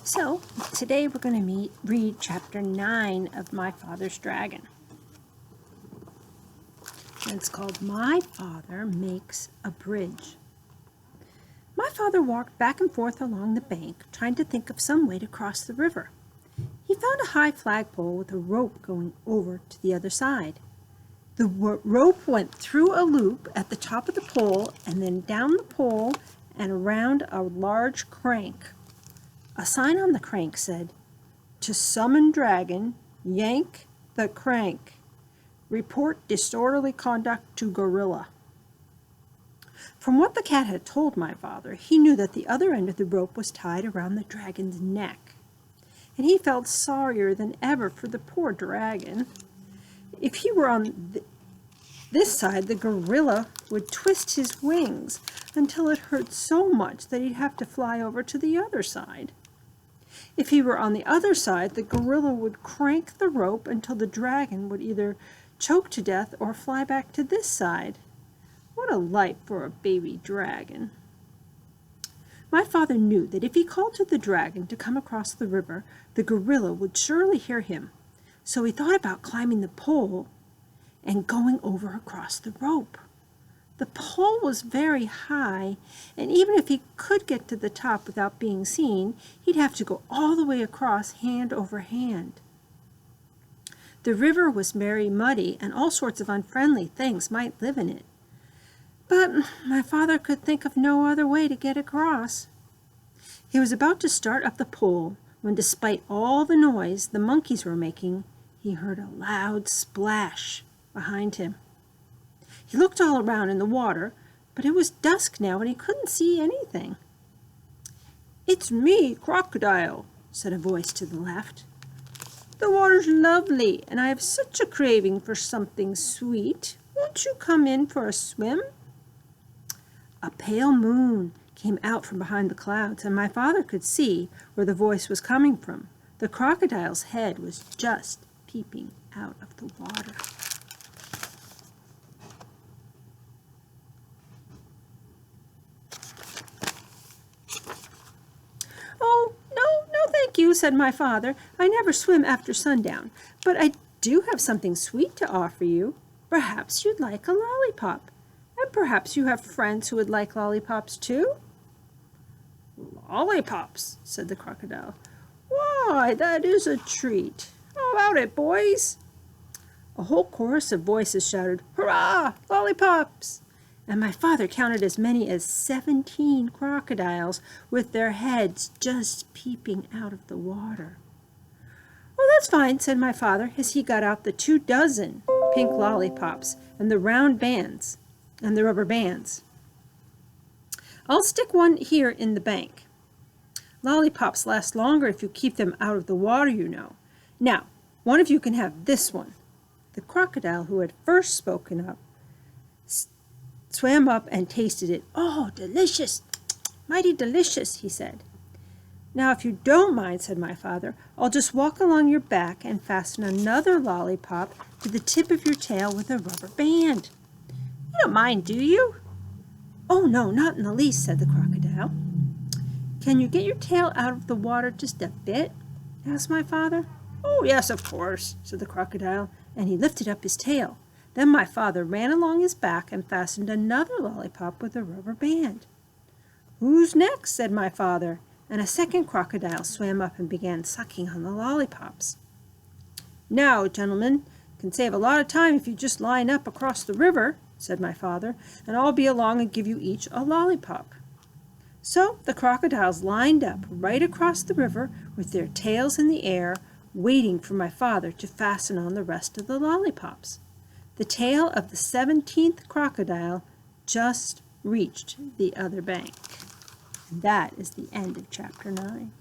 So, today we're going to read chapter 9 of My Father's Dragon. And it's called My Father Makes a Bridge. My father walked back and forth along the bank, trying to think of some way to cross the river. He found a high flagpole with a rope going over to the other side. The rope went through a loop at the top of the pole and then down the pole and around a large crank. A sign on the crank said, "To summon dragon, yank the crank. Report disorderly conduct to gorilla." From what the cat had told my father, he knew that the other end of the rope was tied around the dragon's neck. And he felt sorrier than ever for the poor dragon. If he were on this side, the gorilla would twist his wings until it hurt so much that he'd have to fly over to the other side. If he were on the other side, the gorilla would crank the rope until the dragon would either choke to death or fly back to this side. What a life for a baby dragon. My father knew that if he called to the dragon to come across the river, the gorilla would surely hear him. So he thought about climbing the pole and going over across the rope. The pole was very high, and even if he could get to the top without being seen, he'd have to go all the way across hand over hand. The river was very muddy, and all sorts of unfriendly things might live in it. But my father could think of no other way to get across. He was about to start up the pole when, despite all the noise the monkeys were making, he heard a loud splash behind him. He looked all around in the water, but it was dusk now and he couldn't see anything. "It's me, Crocodile," said a voice to the left. "The water's lovely, and I have such a craving for something sweet. Won't you come in for a swim?" A pale moon came out from behind the clouds, and my father could see where the voice was coming from. The crocodile's head was just peeping out of the water. "Oh, no, thank you," said my father. "I never swim after sundown, but I do have something sweet to offer you. Perhaps you'd like a lollipop, and perhaps you have friends who would like lollipops too." "Lollipops," said the crocodile. "Why, that is a treat. How about it, boys?" A whole chorus of voices shouted, "Hurrah, lollipops!" And my father counted as many as 17 crocodiles with their heads just peeping out of the water. "Well, that's fine," said my father as he got out the 24 pink lollipops and the round bands and the rubber bands. "I'll stick one here in the bank. Lollipops last longer if you keep them out of the water, you know. Now, one of you can have this one." The crocodile who had first spoken up swam up and tasted it. "Oh, delicious, mighty delicious," he said. "Now, if you don't mind," said my father, "I'll just walk along your back and fasten another lollipop to the tip of your tail with a rubber band. You don't mind, do you?" "Oh, no, not in the least," said the crocodile. "Can you get your tail out of the water just a bit?" asked my father. "Oh, yes, of course," said the crocodile, and he lifted up his tail. Then my father ran along his back and fastened another lollipop with a rubber band. "Who's next?" said my father, and a second crocodile swam up and began sucking on the lollipops. "Now, gentlemen, can save a lot of time if you just line up across the river," said my father, "and I'll be along and give you each a lollipop." So the crocodiles lined up right across the river with their tails in the air, waiting for my father to fasten on the rest of the lollipops. The tail of the 17th crocodile just reached the other bank. And that is the end of chapter 9.